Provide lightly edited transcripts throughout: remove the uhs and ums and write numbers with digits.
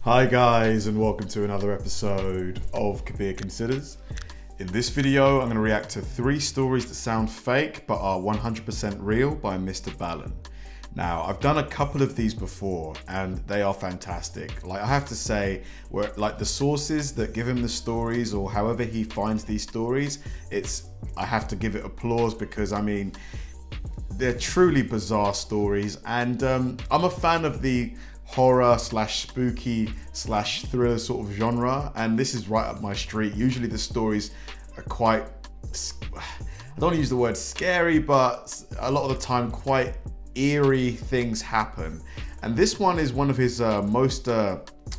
Hi guys, and welcome to another episode of Kabir Considers. In this video, I'm going to react to 3 stories that sound fake but are 100% real by Mr. Ballon. Now, I've done a couple of these before and they are fantastic. Like, I have to say, the sources that give him the stories or however he finds these stories, I have to give it applause because, I mean, they're truly bizarre stories, and I'm a fan of the horror slash spooky slash thriller sort of genre, and this is right up my street. Usually the stories are quite, I don't want to use the word scary, but a lot of the time quite eerie things happen. And this one is one of his most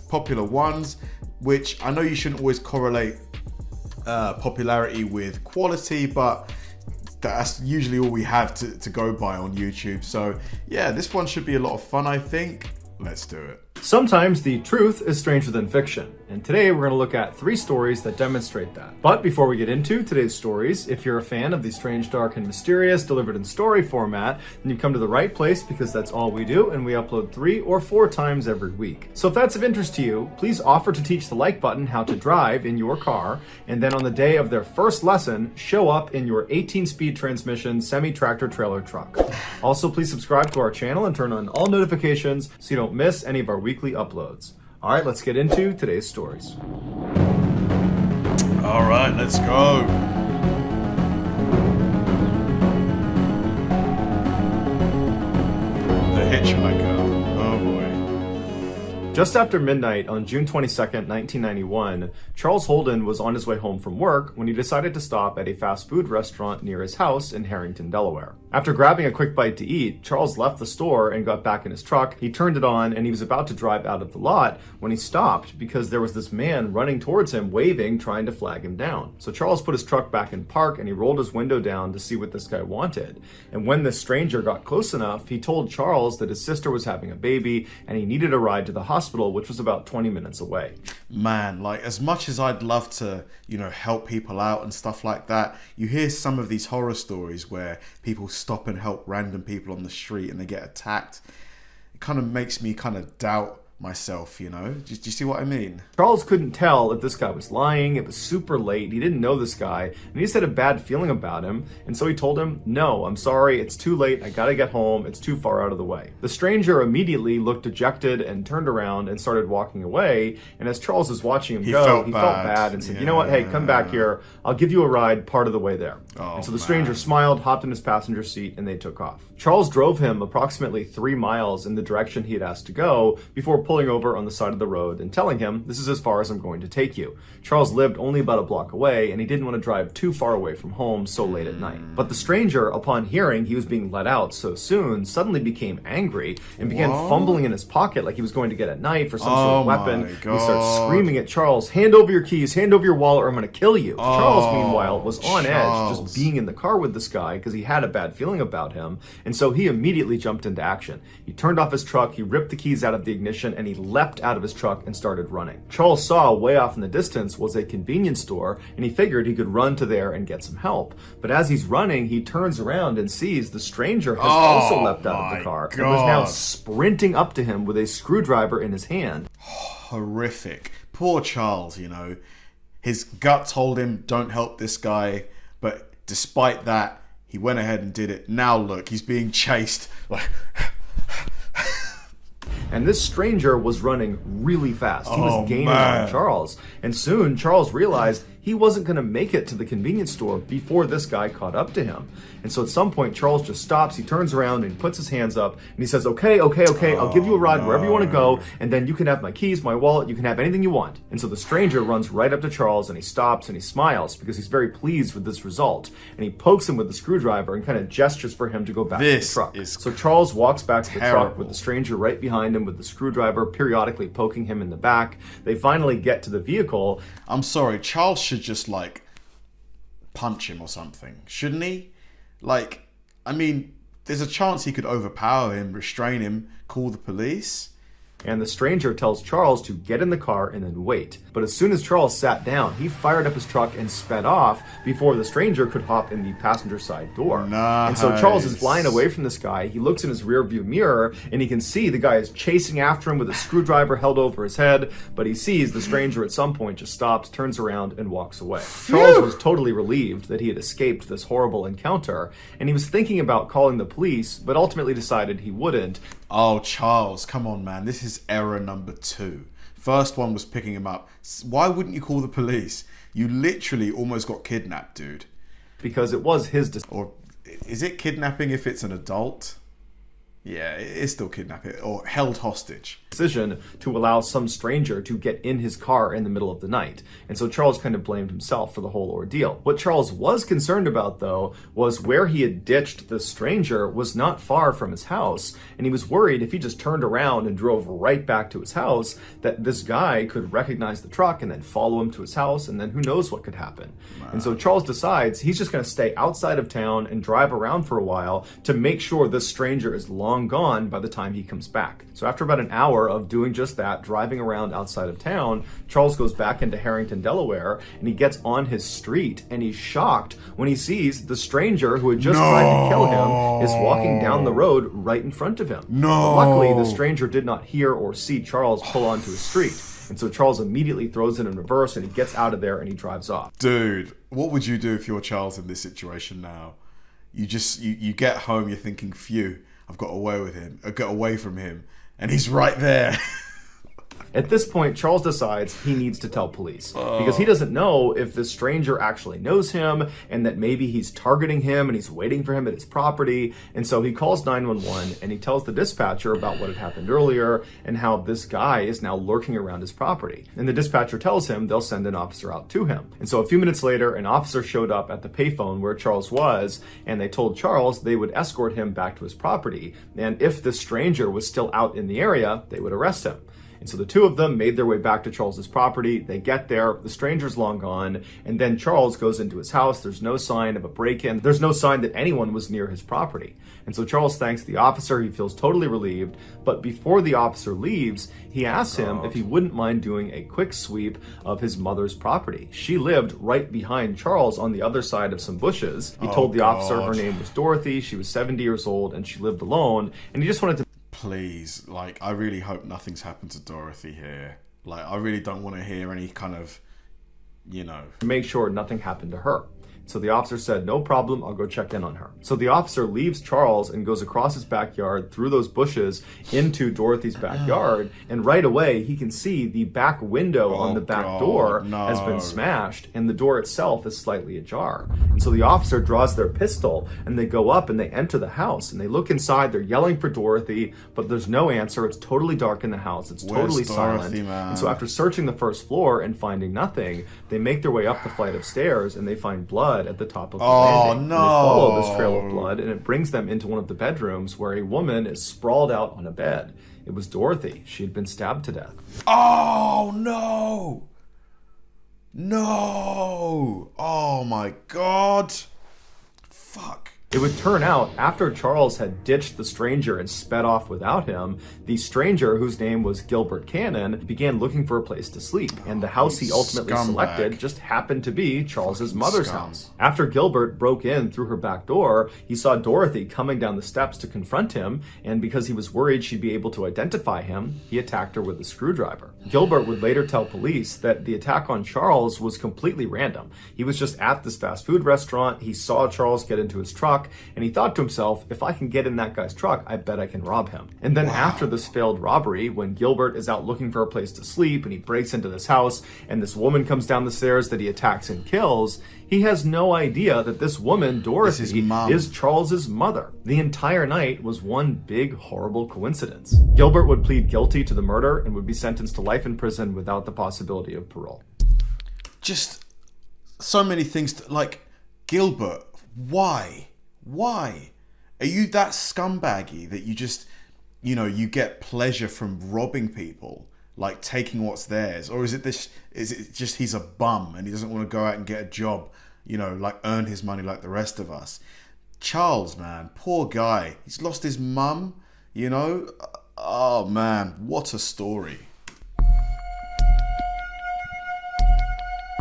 popular ones, which I know you shouldn't always correlate popularity with quality, but that's usually all we have to go by on YouTube. So yeah, this one should be a lot of fun, I think. Let's do it. Sometimes the truth is stranger than fiction, and today we're going to look at 3 stories that demonstrate that. But before we get into today's stories, if you're a fan of the strange, dark, and mysterious delivered in story format, then you come to the right place because that's all we do, and we upload 3 or 4 times every week. So if that's of interest to you, please offer to teach the like button how to drive in your car, and then on the day of their first lesson, show up in your 18-speed transmission semi-tractor trailer truck. Also, please subscribe to our channel and turn on all notifications so you don't miss any of our weekly uploads. All right, let's get into today's stories. All right, let's go. The hitchhiker. Oh boy. Just after midnight on June 22nd, 1991, Charles Holden was on his way home from work when he decided to stop at a fast food restaurant near his house in Harrington, Delaware. After grabbing a quick bite to eat, Charles left the store and got back in his truck. He turned it on and he was about to drive out of the lot when he stopped because there was this man running towards him, waving, trying to flag him down. So Charles put his truck back in park and he rolled his window down to see what this guy wanted. And when this stranger got close enough, he told Charles that his sister was having a baby and he needed a ride to the hospital, which was about 20 minutes away. Man, like, as much as I'd love to, help people out and stuff like that, you hear some of these horror stories where people stop and help random people on the street and they get attacked. It kind of makes me kind of doubt myself, Do you see what I mean? Charles couldn't tell if this guy was lying. It was super late. He didn't know this guy, and he just had a bad feeling about him. And so he told him, "No, I'm sorry. It's too late. I gotta get home. It's too far out of the way." The stranger immediately looked dejected and turned around and started walking away. And as Charles was watching him go, he felt bad and said, "You know what? Hey, come back here. I'll give you a ride part of the way there." And so the stranger smiled, hopped in his passenger seat, and they took off. Charles drove him approximately 3 miles in the direction he had asked to go before pulling over on the side of the road and telling him, "This is as far as I'm going to take you." Charles lived only about a block away, and he didn't want to drive too far away from home so late at night. But the stranger, upon hearing he was being let out so soon, suddenly became angry and began fumbling in his pocket like he was going to get a knife or some sort of weapon. And he started screaming at Charles, "Hand over your keys, hand over your wallet, or I'm going to kill you." Charles, meanwhile, was on edge just being in the car with this guy because he had a bad feeling about him, and so he immediately jumped into action. He turned off his truck, he ripped the keys out of the ignition, and he leapt out of his truck and started running. Charles saw way off in the distance was a convenience store, and he figured he could run to there and get some help. But as he's running, he turns around and sees the stranger has also leapt out of the car and was now sprinting up to him with a screwdriver in his hand. Horrific. Poor Charles, His gut told him, don't help this guy, but despite that, he went ahead and did it. Now look, he's being chased. And this stranger was running really fast. He was gaining on Charles. And soon, Charles realized he wasn't going to make it to the convenience store before this guy caught up to him. And so at some point, Charles just stops, he turns around and he puts his hands up and he says, okay, I'll give you a ride wherever you want to go, and then you can have my keys, my wallet, you can have anything you want. And so the stranger runs right up to Charles and he stops and he smiles because he's very pleased with this result. And he pokes him with the screwdriver and kind of gestures for him to go back to the truck. So Charles walks back to the truck with the stranger right behind him with the screwdriver periodically poking him in the back. They finally get to the vehicle. I'm sorry, Charles should just punch him or something, shouldn't he? There's a chance he could overpower him, restrain him, call the police. And the stranger tells Charles to get in the car and then wait. But as soon as Charles sat down, he fired up his truck and sped off before the stranger could hop in the passenger side door. Nice. And so Charles is flying away from this guy. He looks in his rear view mirror and he can see the guy is chasing after him with a screwdriver held over his head, but he sees the stranger at some point just stops, turns around, and walks away. Charles was totally relieved that he had escaped this horrible encounter, and he was thinking about calling the police, but ultimately decided he wouldn't. Oh, Charles, come on, man. This is error number 2. First one was picking him up. Why wouldn't you call the police? You literally almost got kidnapped, dude. Because it was his decision. Or is it kidnapping if it's an adult? Yeah, it is still kidnapping. Or held hostage. Decision to allow some stranger to get in his car in the middle of the night. And so Charles kind of blamed himself for the whole ordeal. What Charles was concerned about, though, was where he had ditched the stranger was not far from his house. And he was worried if he just turned around and drove right back to his house, that this guy could recognize the truck and then follow him to his house, and then who knows what could happen. Wow. And so Charles decides he's just going to stay outside of town and drive around for a while to make sure this stranger is long gone by the time he comes back. So after about an hour of doing just that, driving around outside of town, Charles goes back into Harrington, Delaware, and he gets on his street, and he's shocked when he sees the stranger who had just tried to kill him is walking down the road right in front of him. No. Luckily, the stranger did not hear or see Charles pull onto his street. And so Charles immediately throws it in reverse, and he gets out of there and he drives off. Dude, what would you do if you're Charles in this situation now? You get home, you're thinking, phew, I've got away with him. I got away from him. And he's right there. At this point, Charles decides he needs to tell police because he doesn't know if this stranger actually knows him and that maybe he's targeting him and he's waiting for him at his property. And so he calls 911 and he tells the dispatcher about what had happened earlier and how this guy is now lurking around his property. And the dispatcher tells him they'll send an officer out to him. And so a few minutes later, an officer showed up at the payphone where Charles was, and they told Charles they would escort him back to his property. And if the stranger was still out in the area, they would arrest him. And so the two of them made their way back to Charles's property. They get there, the stranger's long gone, and then Charles goes into his house. There's no sign of a break-in. There's no sign that anyone was near his property. And so Charles thanks the officer. He feels totally relieved. But before the officer leaves, he asks him if he wouldn't mind doing a quick sweep of his mother's property. She lived right behind Charles on the other side of some bushes. He told the officer her name was Dorothy. She was 70 years old and she lived alone. And he just wanted to... Please, I really hope nothing's happened to Dorothy here. I really don't want to hear any kind of, make sure nothing happened to her. So the officer said, no problem, I'll go check in on her. So the officer leaves Charles and goes across his backyard through those bushes into Dorothy's backyard. And right away, he can see the back window on the back door has been smashed and the door itself is slightly ajar. And so the officer draws their pistol and they go up and they enter the house and they look inside. They're yelling for Dorothy, but there's no answer. It's totally dark in the house. It's totally silent. Man? And so after searching the first floor and finding nothing, they make their way up the flight of stairs and they find blood at the top of the landing. No. And they follow this trail of blood and it brings them into one of the bedrooms where a woman is sprawled out on a bed. It was Dorothy. She had been stabbed to death. Oh, no. No. Oh, my God. Fuck. It would turn out, after Charles had ditched the stranger and sped off without him, the stranger, whose name was Gilbert Cannon, began looking for a place to sleep, and the house he ultimately selected just happened to be Charles's mother's house. After Gilbert broke in through her back door, he saw Dorothy coming down the steps to confront him, and because he was worried she'd be able to identify him, he attacked her with a screwdriver. Gilbert would later tell police that the attack on Charles was completely random. He was just at this fast food restaurant, he saw Charles get into his truck, and he thought to himself, if I can get in that guy's truck, I bet I can rob him. And then after this failed robbery, when Gilbert is out looking for a place to sleep and he breaks into this house and this woman comes down the stairs that he attacks and kills, he has no idea that this woman, Dorothy, is Charles's mother. The entire night was one big, horrible coincidence. Gilbert would plead guilty to the murder and would be sentenced to life in prison without the possibility of parole. Just so many things, Gilbert, why? Why? Are you that scumbaggy that you just, you get pleasure from robbing people, taking what's theirs? Or is it just he's a bum and he doesn't want to go out and get a job, earn his money like the rest of us? Charles, man, poor guy. He's lost his mum, Oh man, what a story.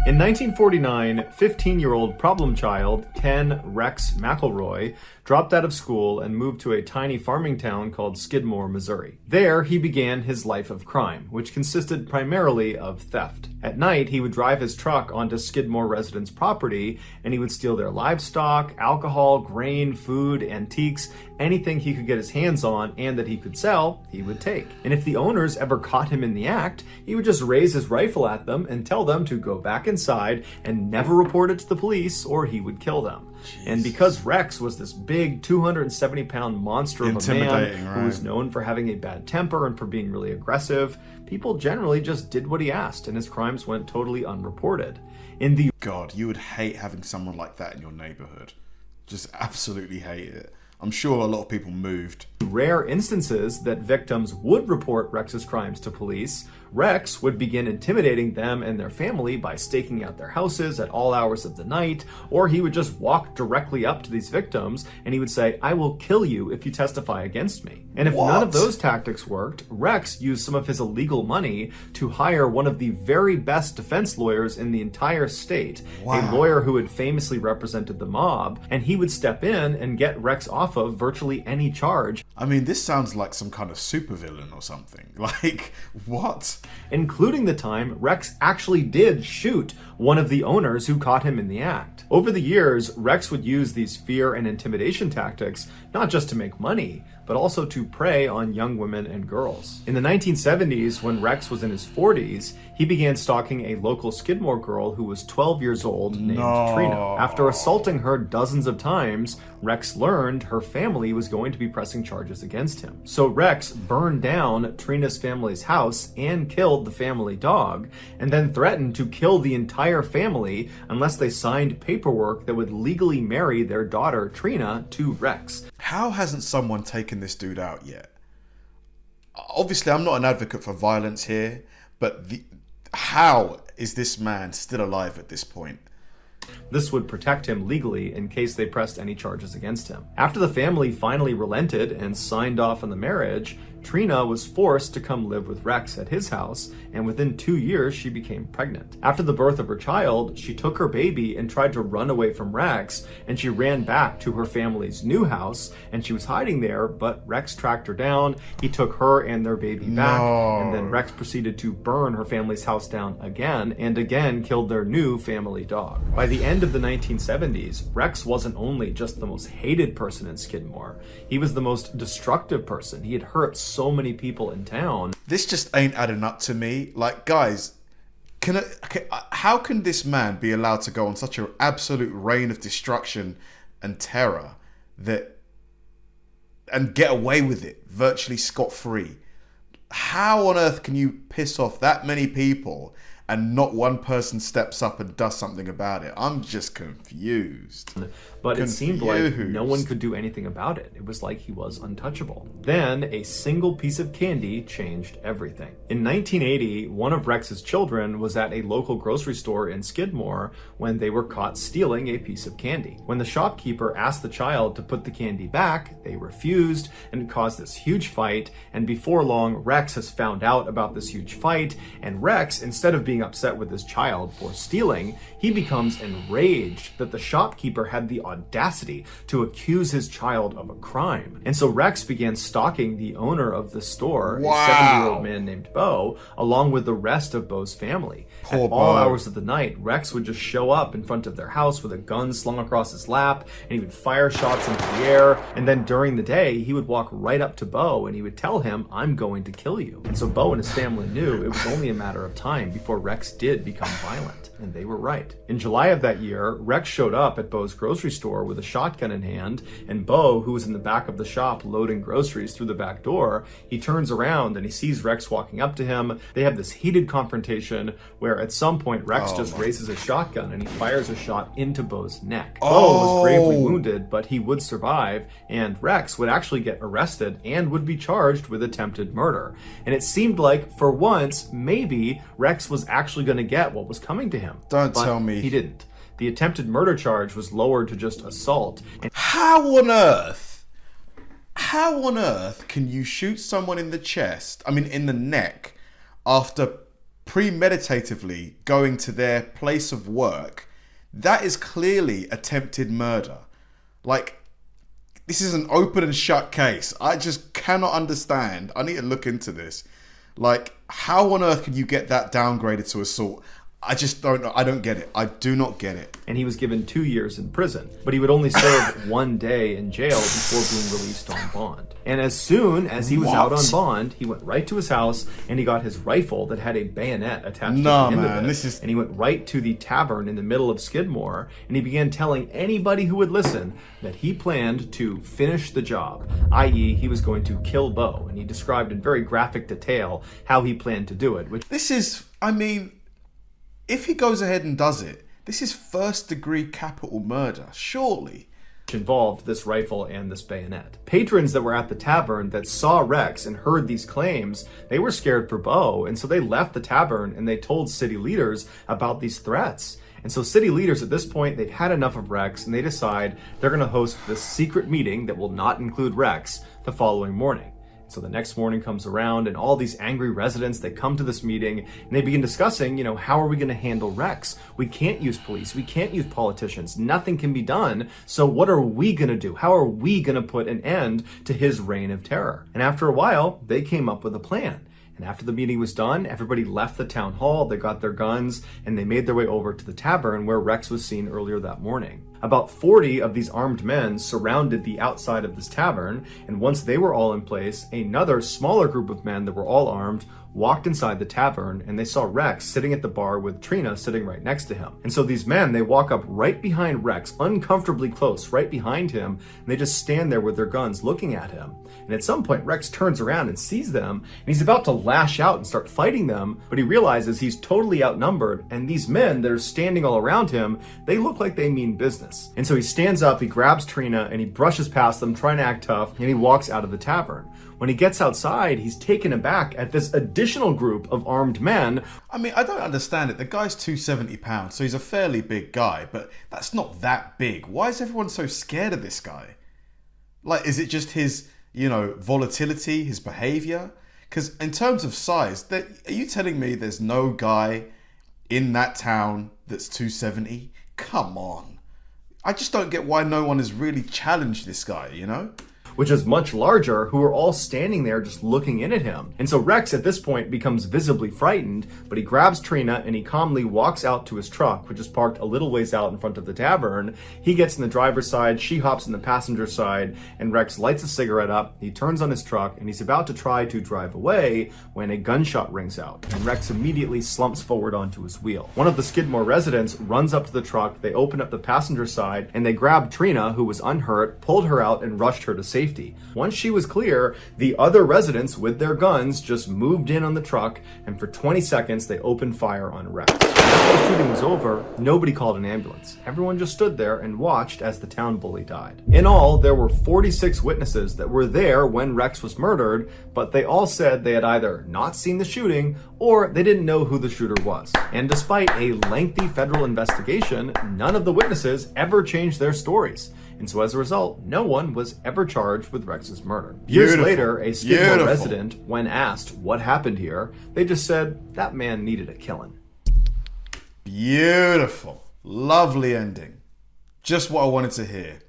In 1949, 15-year-old problem child Ken Rex McElroy dropped out of school and moved to a tiny farming town called Skidmore, Missouri. There, he began his life of crime, which consisted primarily of theft. At night, he would drive his truck onto Skidmore residents' property, and he would steal their livestock, alcohol, grain, food, antiques, anything he could get his hands on and that he could sell, he would take. And if the owners ever caught him in the act, he would just raise his rifle at them and tell them to go back inside and never report it to the police or he would kill them. And because Rex was this big 270-pound monster of a man who was known for having a bad temper and for being really aggressive, people generally just did what he asked and his crimes went totally unreported. God, you would hate having someone like that in your neighborhood. Just absolutely hate it. I'm sure a lot of people moved. Rare instances that victims would report Rex's crimes to police, Rex would begin intimidating them and their family by staking out their houses at all hours of the night, or he would just walk directly up to these victims and he would say, "I will kill you if you testify against me." And if none of those tactics worked, Rex used some of his illegal money to hire one of the very best defense lawyers in the entire state, a lawyer who had famously represented the mob, and he would step in and get Rex off of virtually any charge. I mean, this sounds like some kind of supervillain or something. Like, what? Including the time Rex actually did shoot one of the owners who caught him in the act. Over the years, Rex would use these fear and intimidation tactics not just to make money, but also to prey on young women and girls. In the 1970s, when Rex was in his 40s, he began stalking a local Skidmore girl who was 12 years old named Trina. After assaulting her dozens of times, Rex learned her family was going to be pressing charges against him. So Rex burned down Trina's family's house and killed the family dog, and then threatened to kill the entire family unless they signed paperwork that would legally marry their daughter Trina to Rex. How hasn't someone taken this dude out yet? Obviously, I'm not an advocate for violence here, but how is this man still alive at this point? This would protect him legally in case they pressed any charges against him. After the family finally relented and signed off on the marriage, Trina was forced to come live with Rex at his house, and within 2 years she became pregnant. After the birth of her child, she took her baby and tried to run away from Rex, and she ran back to her family's new house, and she was hiding there, but Rex tracked her down. He took her and their baby back, and then Rex proceeded to burn her family's house down again, and again killed their new family dog. By the end of the 1970s, Rex wasn't only just the most hated person in Skidmore, he was the most destructive person. He had hurt so many people in town. This just ain't adding up to me. Like, guys, how can this man be allowed to go on such an absolute reign of destruction and terror and get away with it virtually scot-free? How on earth can you piss off that many people and not one person steps up and does something about it? I'm just confused. But it seemed like no one could do anything about it. It was like he was untouchable. Then a single piece of candy changed everything. In 1980, one of Rex's children was at a local grocery store in Skidmore when they were caught stealing a piece of candy. When the shopkeeper asked the child to put the candy back, they refused, and it caused this huge fight. And before long, Rex has found out about this huge fight, and Rex, instead of being upset with his child for stealing, he becomes enraged that the shopkeeper had the audacity to accuse his child of a crime. And so Rex began stalking the owner of the store, a 70-year-old man named Bo, along with the rest of Bo's family. At all hours of the night, Rex would just show up in front of their house with a gun slung across his lap, and he would fire shots into the air. And then during the day, he would walk right up to Bo and he would tell him, "I'm going to kill you." And so Bo and his family knew it was only a matter of time before Rex did become violent, and they were right. In July of that year, Rex showed up at Bo's grocery store with a shotgun in hand, and Bo, who was in the back of the shop loading groceries through the back door, he turns around and he sees Rex walking up to him. They have this heated confrontation where at some point Rex just raises a shotgun and he fires a shot into Bo's neck. Bo was gravely wounded, but he would survive, and Rex would actually get arrested and would be charged with attempted murder. And it seemed like, for once, maybe Rex was actually going to get what was coming to him. Don't tell me. He didn't. The attempted murder charge was lowered to just assault. How on earth How on earth can you shoot someone in the chest, in the neck, after premeditatively going to their place of work? That is clearly attempted murder. Like, this is an open and shut case. I just cannot understand. I need to look into this. Like, how on earth can you get that downgraded to assault? I just don't know. I don't get it. I do not get it. And he was given 2 years in prison, but he would only serve 1 day in jail before being released on bond. And as soon as he was out on bond, he went right to his house and he got his rifle that had a bayonet attached to the end of it. And he went right to the tavern in the middle of Skidmore and he began telling anybody who would listen that he planned to finish the job, i.e. he was going to kill Bo. And he described in very graphic detail how he planned to do it. This is, if he goes ahead and does it, this is first-degree capital murder, surely. Which involved this rifle and this bayonet. Patrons that were at the tavern that saw Rex and heard these claims, they were scared for Bo, and so they left the tavern and they told city leaders about these threats. And so city leaders at this point, they've had enough of Rex and they decide they're going to host this secret meeting that will not include Rex the following morning. So the next morning comes around and all these angry residents, they come to this meeting and they begin discussing, how are we going to handle Rex? We can't use police. We can't use politicians. Nothing can be done. So what are we going to do? How are we going to put an end to his reign of terror? And after a while, they came up with a plan. And after the meeting was done, everybody left the town hall, they got their guns, and they made their way over to the tavern where Rex was seen earlier that morning. About 40 of these armed men surrounded the outside of this tavern, and once they were all in place, another smaller group of men that were all armed walked inside the tavern and they saw Rex sitting at the bar with Trina sitting right next to him. And so these men, they walk up right behind Rex, uncomfortably close, right behind him, and they just stand there with their guns looking at him. And at some point, Rex turns around and sees them, and he's about to lash out and start fighting them, but he realizes he's totally outnumbered, and these men that are standing all around him, they look like they mean business. And so he stands up, he grabs Trina, and he brushes past them, trying to act tough, and he walks out of the tavern. When he gets outside, he's taken aback at this additional group of armed men. I don't understand it. The guy's 270 pounds, so he's a fairly big guy, but that's not that big. Why is everyone so scared of this guy? Like, is it just his, volatility, his behavior? Because in terms of size, are you telling me there's no guy in that town that's 270? Come on. I just don't get why no one has really challenged this guy, Which is much larger, who are all standing there just looking in at him. And so Rex at this point becomes visibly frightened, but he grabs Trina and he calmly walks out to his truck, which is parked a little ways out in front of the tavern. He gets in the driver's side, she hops in the passenger side, and Rex lights a cigarette up, he turns on his truck, and he's about to try to drive away when a gunshot rings out, and Rex immediately slumps forward onto his wheel. One of the Skidmore residents runs up to the truck, they open up the passenger side, and they grab Trina, who was unhurt, pulled her out, and rushed her to safety. Once she was clear, the other residents with their guns just moved in on the truck, and for 20 seconds they opened fire on Rex. After the shooting was over, nobody called an ambulance. Everyone just stood there and watched as the town bully died. In all, there were 46 witnesses that were there when Rex was murdered, but they all said they had either not seen the shooting or they didn't know who the shooter was. And despite a lengthy federal investigation, none of the witnesses ever changed their stories. And so as a result, no one was ever charged with Rex's murder. Years later, a Skidmore resident, when asked what happened here, they just said that man needed a killing. Beautiful. Lovely ending. Just what I wanted to hear.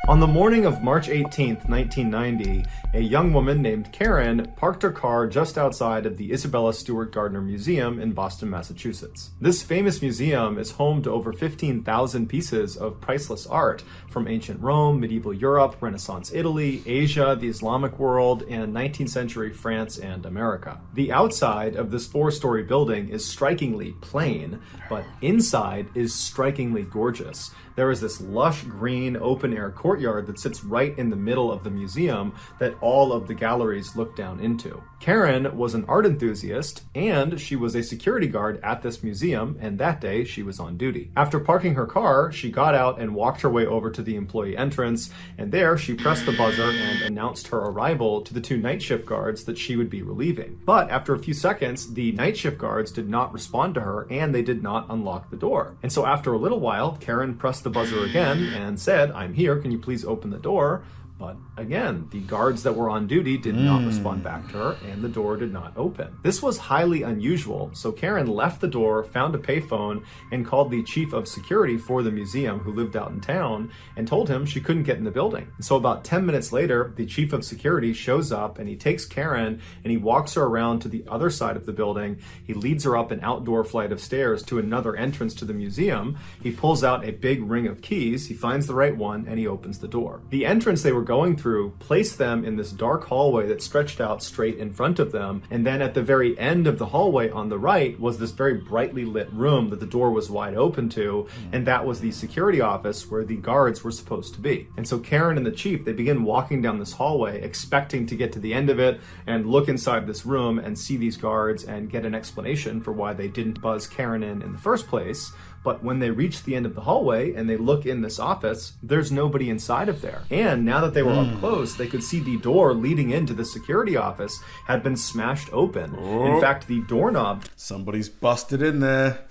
On the morning of March 18th, 1990, a young woman named Karen parked her car just outside of the Isabella Stewart Gardner Museum in Boston, Massachusetts. This famous museum is home to over 15,000 pieces of priceless art from ancient Rome, medieval Europe, Renaissance Italy, Asia, the Islamic world, and 19th century France and America. The outside of this 4-story building is strikingly plain, but inside is strikingly gorgeous. There is this lush green open-air courtyard courtyard that sits right in the middle of the museum that all of the galleries look down into. Karen was an art enthusiast, and she was a security guard at this museum, and that day she was on duty. After parking her car, she got out and walked her way over to the employee entrance, and there she pressed the buzzer and announced her arrival to the 2 night shift guards that she would be relieving. But after a few seconds, the night shift guards did not respond to her, and they did not unlock the door. And so after a little while, Karen pressed the buzzer again and said, "I'm here, can you please open the door?" But again, the guards that were on duty did not respond back to her, and the door did not open. This was highly unusual, so Karen left the door, found a payphone, and called the chief of security for the museum, who lived out in town, and told him she couldn't get in the building. And so about 10 minutes later, the chief of security shows up, and he takes Karen, and he walks her around to the other side of the building. He leads her up an outdoor flight of stairs to another entrance to the museum. He pulls out a big ring of keys, he finds the right one, and he opens the door. The entrance they were going through placed them in this dark hallway that stretched out straight in front of them, and then at the very end of the hallway on the right was this very brightly lit room that the door was wide open to, and that was the security office where the guards were supposed to be. And so Karen and the chief, they begin walking down this hallway expecting to get to the end of it and look inside this room and see these guards and get an explanation for why they didn't buzz Karen in the first place. But when they reach the end of the hallway and they look in this office, there's nobody inside of there. And now that they were up close, they could see the door leading into the security office had been smashed open. In fact, the doorknob... Somebody's busted in there.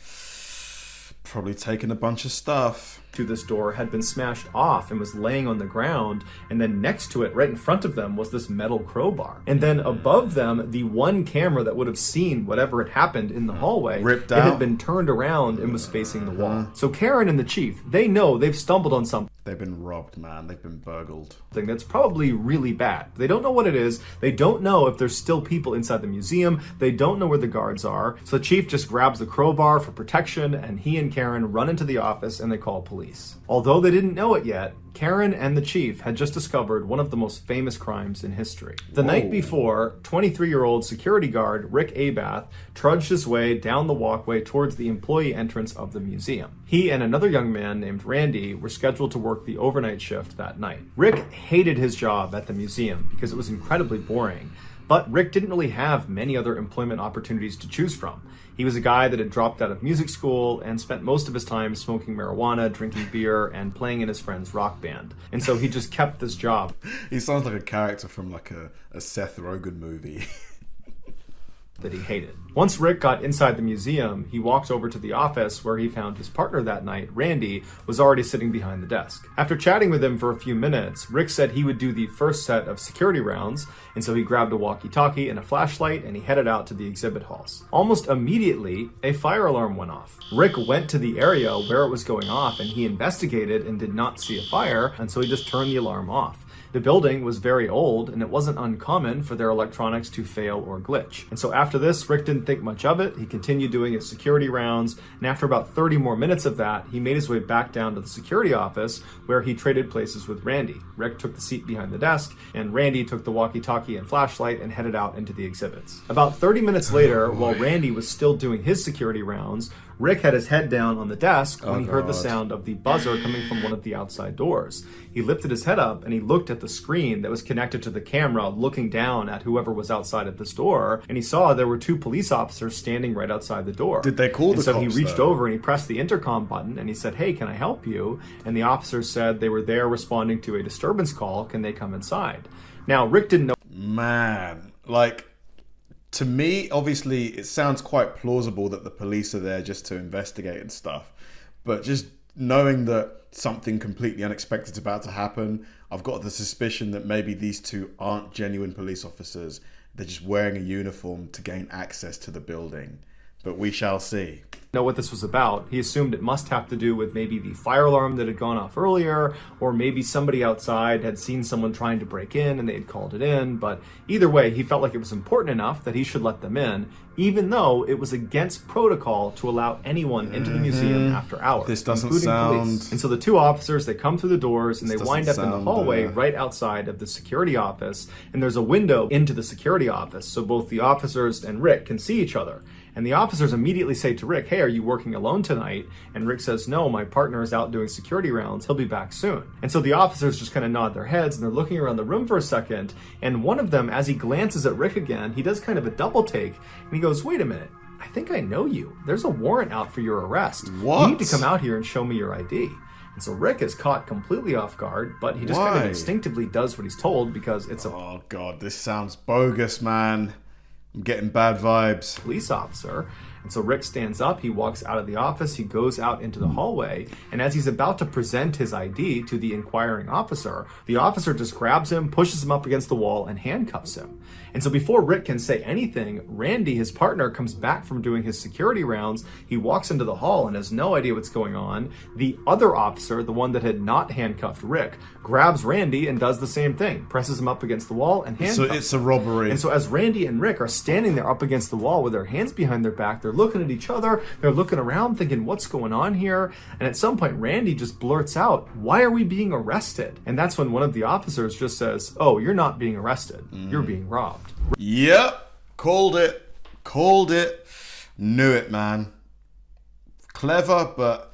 Probably taking a bunch of stuff. To this door had been smashed off and was laying on the ground, and then next to it, right in front of them, was this metal crowbar. And then above them, the one camera that would have seen whatever had happened in the hallway, ripped it out. had been turned around and was facing the wall. So Karen and the chief, they know they've stumbled on something. They've been robbed, man. They've been burgled. That's probably really bad. They don't know what it is. They don't know if there's still people inside the museum. They don't know where the guards are. So the chief just grabs the crowbar for protection, and he and Karen run into the office and they call police. Although they didn't know it yet, Karen and the chief had just discovered one of the most famous crimes in history. The night before, 23-year-old security guard Rick Abath trudged his way down the walkway towards the employee entrance of the museum. He and another young man named Randy were scheduled to work the overnight shift that night. Rick hated his job at the museum because it was incredibly boring. But Rick didn't really have many other employment opportunities to choose from. He was a guy that had dropped out of music school and spent most of his time smoking marijuana, drinking beer, and playing in his friend's rock band. And so he just kept this job. He sounds like a character from like a Seth Rogen movie. That he hated. Once Rick got inside the museum, he walked over to the office where he found his partner that night, Randy, was already sitting behind the desk. After chatting with him for a few minutes, Rick said he would do the first set of security rounds, and so he grabbed a walkie-talkie and a flashlight and he headed out to the exhibit halls. Almost immediately, a fire alarm went off. Rick went to the area where it was going off and he investigated and did not see a fire, and so he just turned the alarm off. The building was very old, and it wasn't uncommon for their electronics to fail or glitch. And so after this, Rick didn't think much of it. He continued doing his security rounds, and after about 30 more minutes of that, he made his way back down to the security office, where he traded places with Randy. Rick took the seat behind the desk, and Randy took the walkie-talkie and flashlight and headed out into the exhibits. About 30 minutes later, while Randy was still doing his security rounds, Rick had his head down on the desk when he heard the sound of the buzzer coming from one of the outside doors. He lifted his head up and he looked at the screen that was connected to the camera, looking down at whoever was outside at this door, and he saw there were 2 police officers standing right outside the door. Did they call the So cops, he reached though? over and he pressed the intercom button and he said, "Hey, can I help you?" And the officers said they were there responding to a disturbance call. Can they come inside? Now, Rick didn't know. Man, like, to me, obviously, it sounds quite plausible that the police are there just to investigate and stuff. But just knowing that something completely unexpected is about to happen, I've got the suspicion that maybe these 2 aren't genuine police officers. They're just wearing a uniform to gain access to the building. But we shall see. Know what this was about. He assumed it must have to do with maybe the fire alarm that had gone off earlier, or maybe somebody outside had seen someone trying to break in and they had called it in. But either way, he felt like it was important enough that he should let them in, even though it was against protocol to allow anyone into the museum after hours. This doesn't including sound... police. And so the 2 officers, they come through the doors and they wind up in the sound, hallway right outside of the security office, and there's a window into the security office, so both the officers and Rick can see each other. And the officers immediately say to Rick, "Hey, hey, are you working alone tonight? And Rick says, no, my partner is out doing security rounds. He'll be back soon. And so the officers just kind of nod their heads and they're looking around the room for a second. And one of them, as he glances at Rick again, he does kind of a double take and he goes, wait a minute. I think I know you. There's a warrant out for your arrest. What? You need to come out here and show me your ID. And so Rick is caught completely off guard, but he just kind of instinctively does what he's told because it's a Oh God, this sounds bogus, man. I'm getting bad vibes. police officer. And so Rick stands up, he walks out of the office, he goes out into the hallway, and as he's about to present his ID to the inquiring officer, the officer just grabs him, pushes him up against the wall, and handcuffs him. And so before Rick can say anything, Randy, his partner, comes back from doing his security rounds. He walks into the hall and has no idea what's going on. The other officer, the one that had not handcuffed Rick, grabs Randy and does the same thing, presses him up against the wall and handcuffs him. So it's a robbery. And so as Randy and Rick are standing there up against the wall with their hands behind their back, they're looking at each other, they're looking around thinking, what's going on here? And at some point, Randy just blurts out, why are we being arrested? And that's when one of the officers just says, oh, you're not being arrested. You're being robbed. Yep. Called it. Called it. Knew it, man. Clever, but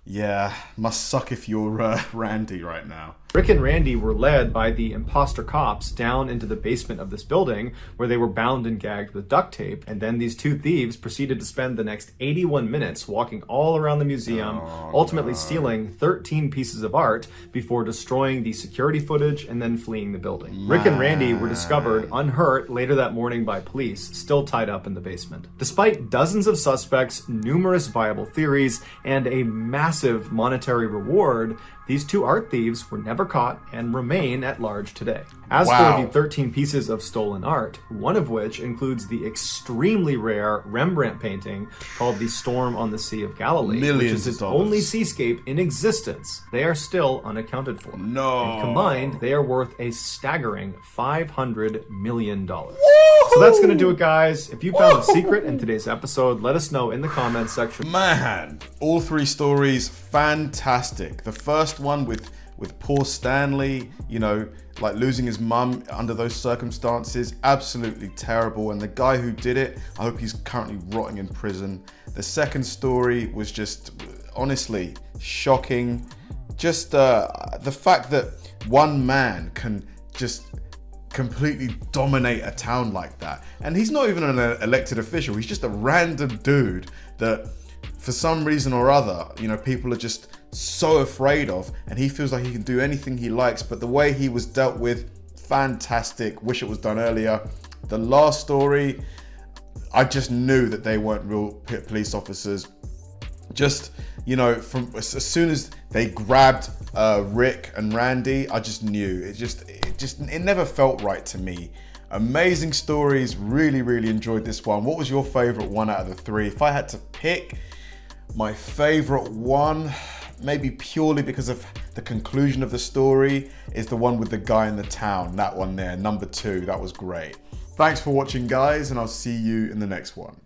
yeah, must suck if you're Randy right now. Rick and Randy were led by the imposter cops down into the basement of this building where they were bound and gagged with duct tape. And then these two thieves proceeded to spend the next 81 minutes walking all around the museum, ultimately stealing 13 pieces of art before destroying the security footage and then fleeing the building. Rick and Randy were discovered unhurt later that morning by police, still tied up in the basement. Despite dozens of suspects, numerous viable theories, and a massive monetary reward, these two art thieves were never caught and remain at large today. As for the 13 pieces of stolen art, one of which includes the extremely rare Rembrandt painting called The Storm on the Sea of Galilee, which is its only seascape in existence, they are still unaccounted for. No. And combined, they are worth a staggering $500 million. So that's going to do it, guys. If you found a secret in today's episode, let us know in the comments section. Man, all three stories, fantastic. The first one with poor Stanley, you know, like losing his mum under those circumstances, absolutely terrible. And the guy who did it, I hope he's currently rotting in prison. The second story was just, honestly, shocking. Just the fact that one man can just completely dominate a town like that. And he's not even an elected official. He's just a random dude that for some reason or other, you know, people are just so afraid of, and he feels like he can do anything he likes. But the way he was dealt with, fantastic. Wish it was done earlier. The last story, I just knew that they weren't real police officers. Just, you know, from as soon as they grabbed Rick and Randy, I just knew. It never felt right to me. Amazing stories. Really, really enjoyed this one. What was your favorite one out of the three? If I had to pick my favorite one, maybe purely because of the conclusion of the story, is the one with the guy in the town. That one there, number 2. That was great. Thanks for watching, guys, and I'll see you in the next one.